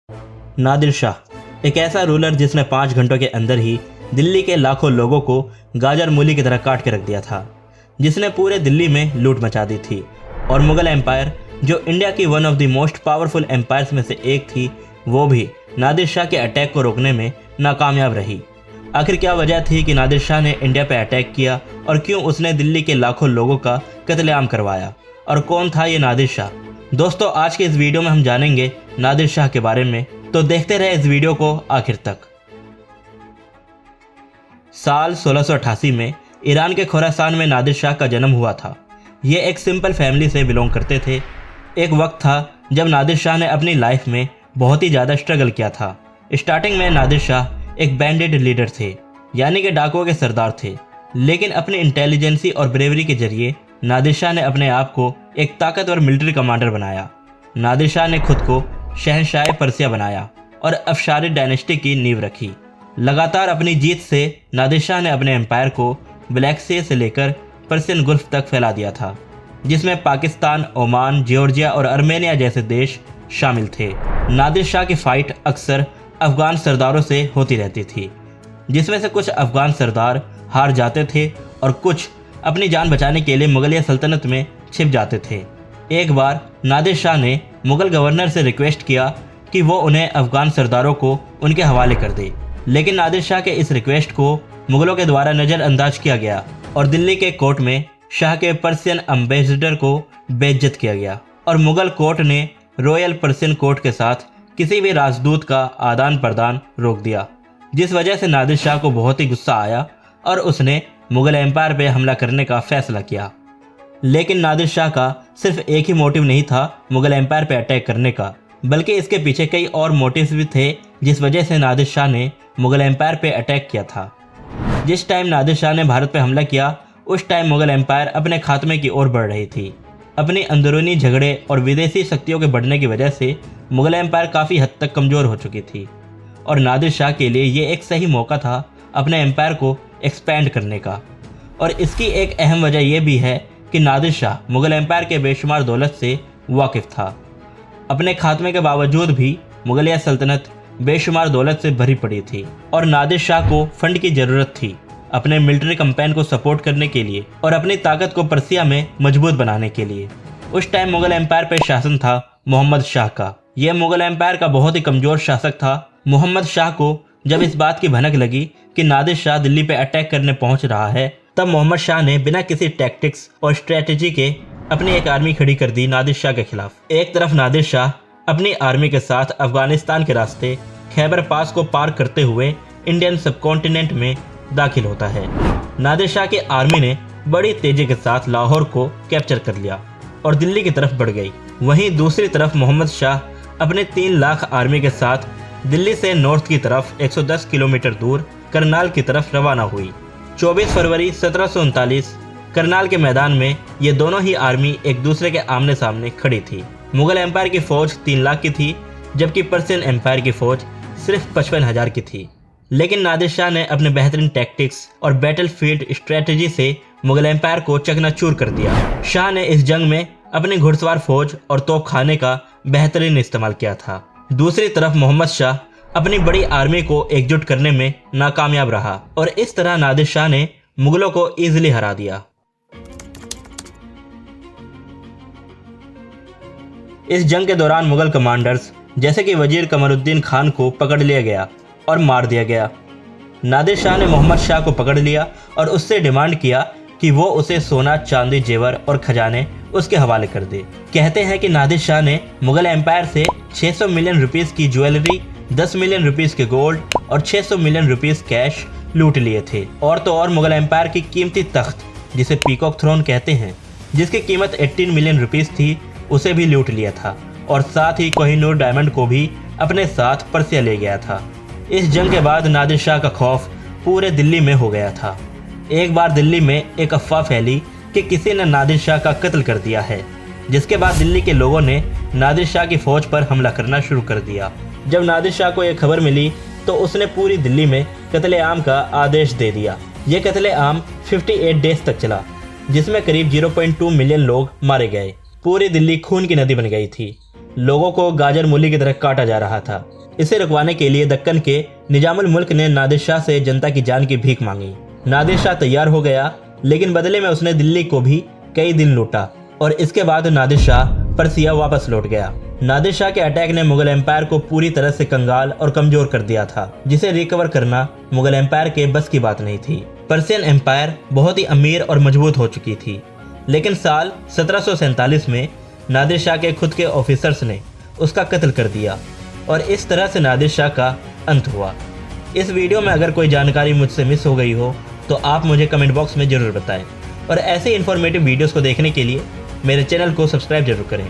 नादिर शाह एक ऐसा रूलर जिसने 5 घंटों के अंदर ही दिल्ली के लाखों लोगों को गाजर मूली की तरह काट के रख दिया था, जिसने पूरे दिल्ली में लूट मचा दी थी। और मुगल एम्पायर, जो इंडिया की one of the most powerful empires में से एक थी, वो भी नादिर शाह के अटैक को रोकने में नाकामयाब रही। आखिर क्या वजह थी कि नादिर शाह ने इंडिया पर अटैक किया और क्यों उसने दिल्ली के लाखों लोगों का कत्लेआम करवाया, और कौन था ये नादिर शाह? दोस्तों, आज के इस वीडियो में हम जानेंगे नादिर शाह के बारे में, तो देखते रहे इस वीडियो को आखिर तक। साल 1688 में ईरान के खुरासान में नादिर शाह का जन्म हुआ था। ये एक सिंपल फैमिली से बिलोंग करते थे। एक वक्त था जब नादिर शाह ने अपनी लाइफ में बहुत ही ज़्यादा स्ट्रगल किया था। स्टार्टिंग में नादिर शाह एक बैंडेड लीडर थे, यानी कि डाकुओं के सरदार थे, लेकिन अपनी इंटेलिजेंसी और ब्रेवरी के जरिए नादिर शाह ने अपने आप को एक ताकतवर मिलिट्री कमांडर बनाया। नादिर शाह ने खुद को शहंशाह पर्सिया बनाया और अफशारिद डायनेस्टी की नींव रखी। लगातार अपनी जीत से नादिर शाह ने अपने एम्पायर को ब्लैक सी से लेकर पर्सियन गुल्फ तक फैला दिया था, जिसमें पाकिस्तान, ओमान, जॉर्जिया और आर्मेनिया जैसे देश शामिल थे। नादिर शाह की फाइट अक्सर अफगान सरदारों से होती रहती थी, जिसमें से कुछ अफगान सरदार हार जाते थे और कुछ अपनी जान बचाने के लिए मुगलिया सल्तनत में छिप जाते थे। एक बार नादिर शाह ने मुगल गवर्नर से रिक्वेस्ट किया कि वो उन्हें अफगान सरदारों को उनके हवाले कर दे, लेकिन नादिर शाह के इस रिक्वेस्ट को मुगलों के द्वारा नज़रअंदाज किया गया और दिल्ली के कोर्ट में शाह के पर्सियन एम्बेसडर को बेइज्जत किया गया और मुगल कोर्ट ने रॉयल पर्सियन कोर्ट के साथ किसी भी राजदूत का आदान प्रदान रोक दिया, जिस वजह से नादिर शाह को बहुत ही गुस्सा आया और उसने मुगल एम्पायर पर हमला करने का फैसला किया। लेकिन नादिर शाह का सिर्फ एक ही मोटिव नहीं था मुगल एम्पायर पर अटैक करने का, बल्कि इसके पीछे कई और मोटिव्स भी थे, जिस वजह से नादिर शाह ने मुगल एम्पायर पर अटैक किया था। जिस टाइम नादिर शाह ने भारत पर हमला किया, उस टाइम मुगल एम्पायर अपने खात्मे की ओर बढ़ रही थी। अपनी अंदरूनी झगड़े और विदेशी शक्तियों के बढ़ने की वजह से मुगल एम्पायर काफ़ी हद तक कमज़ोर हो चुकी थी और नादिर शाह के लिए ये एक सही मौका था अपने एम्पायर को एक्सपैंड करने का। और इसकी एक अहम वजह यह भी है कि नादिर शाह मुगल एम्पायर के बेशुमार दौलत से वाकिफ़ था। अपने खात्मे के बावजूद भी मुगलिया सल्तनत बेशुमार दौलत से भरी पड़ी थी और नादिर शाह को फंड की ज़रूरत थी अपने मिलिट्री कैंपेन को सपोर्ट करने के लिए और अपनी ताकत को पर्सिया में मजबूत बनाने के लिए। उस टाइम मुगल एम्पायर पर शासन था मोहम्मद शाह का। यह मुगल एम्पायर का बहुत ही कमज़ोर शासक था। मोहम्मद शाह को जब इस बात की भनक लगी कि नादिर शाह दिल्ली पे अटैक करने पहुंच रहा है, तब मोहम्मद शाह ने बिना किसी टैक्टिक्स और स्ट्रेटजी के अपनी एक आर्मी खड़ी कर दी नादिर शाह के खिलाफ। एक तरफ नादिर शाह अपनी आर्मी के साथ अफगानिस्तान के रास्ते खैबर पास को पार करते हुए इंडियन सबकॉन्टिनेंट में दाखिल होता है। नादिर शाह की आर्मी ने बड़ी तेजी के साथ लाहौर को कैप्चर कर लिया और दिल्ली की तरफ बढ़ गई। वहीं दूसरी तरफ मोहम्मद शाह अपने 3 लाख आर्मी के साथ दिल्ली से नॉर्थ की तरफ 110 किलोमीटर दूर करनाल की तरफ रवाना हुई। 24 फरवरी 1739 करनाल के मैदान में ये दोनों ही आर्मी एक दूसरे के आमने सामने खड़ी थी। मुगल एम्पायर की फौज 3 लाख की थी, जबकि पर्सियन एम्पायर की फौज सिर्फ 55,000 की थी। लेकिन नादिर शाह ने अपने बेहतरीन टैक्टिक्स और बैटलफील्ड स्ट्रेटजी से मुगल एम्पायर को चकनाचूर कर दिया। शाह ने इस जंग में अपनी घुड़सवार फौज और तोपखाने का बेहतरीन इस्तेमाल किया था। दूसरी तरफ मोहम्मद शाह अपनी बड़ी आर्मी को एकजुट करने में नाकामयाब रहा और इस तरह नादिर शाह ने मुगलों को इजीली हरा दिया। इस जंग के दौरान मुगल कमांडर्स जैसे कि वजीर कमरुद्दीन खान को पकड़ लिया गया और मार दिया गया। नादिर शाह ने मोहम्मद शाह को पकड़ लिया और उससे डिमांड किया कि वो उसे सोना, चांदी, जेवर और खजाने उसके हवाले कर दे। कहते हैं कि नादिर शाह ने मुगल एम्पायर से 600 मिलियन रुपीस की ज्वेलरी, 10 मिलियन रुपीस के गोल्ड और 600 मिलियन रुपीस कैश लूट लिए थे। और तो और मुगल एम्पायर की कीमती तख्त, जिसे पीकॉक थ्रोन कहते हैं, जिसकी कीमत 18 मिलियन रुपीस थी, उसे भी लूट लिया था और साथ ही कोहिनूर डायमंड को भी अपने साथ पर्सिया ले गया था। इस जंग के बाद नादिर शाह का खौफ पूरे दिल्ली में हो गया था। एक बार दिल्ली में एक अफवाह फैली कि किसी ने नादिर शाह का कत्ल कर दिया है, जिसके बाद दिल्ली के लोगों ने नादिर शाह की फौज पर हमला करना शुरू कर दिया। जब नादिर शाह को यह खबर मिली तो उसने पूरी दिल्ली में कत्लेआम का आदेश दे दिया। ये कत्लेआम 58 डेज तक चला, जिसमें करीब 0.2 मिलियन लोग मारे गए। पूरी दिल्ली खून की नदी बन गई थी। लोगों को गाजर मूली की तरह काटा जा रहा था। इसे रुकवाने के लिए दक्कन के निजामुल मुल्क ने नादिर शाह से जनता की जान की भीख मांगी। नादिर शाह तैयार हो गया, लेकिन बदले में उसने दिल्ली को भी कई दिन लूटा और इसके बाद नादिर शाह पर्सिया वापस लौट गया। नादिर शाह के अटैक ने मुगल एम्पायर को पूरी तरह से कंगाल और कमजोर कर दिया था, जिसे रिकवर करना मुगल एम्पायर के बस की बात नहीं थी। पर्सियन एम्पायर बहुत ही अमीर और मजबूत हो चुकी थी, लेकिन साल 1747 में नादिर शाह के खुद के ऑफिसर्स ने उसका कत्ल कर दिया और इस तरह से नादिर शाह का अंत हुआ। इस वीडियो में अगर कोई जानकारी मुझसे मिस हो गई हो तो आप मुझे कमेंट बॉक्स में ज़रूर बताएं और ऐसे इन्फॉर्मेटिव वीडियोस को देखने के लिए मेरे चैनल को सब्सक्राइब जरूर करें।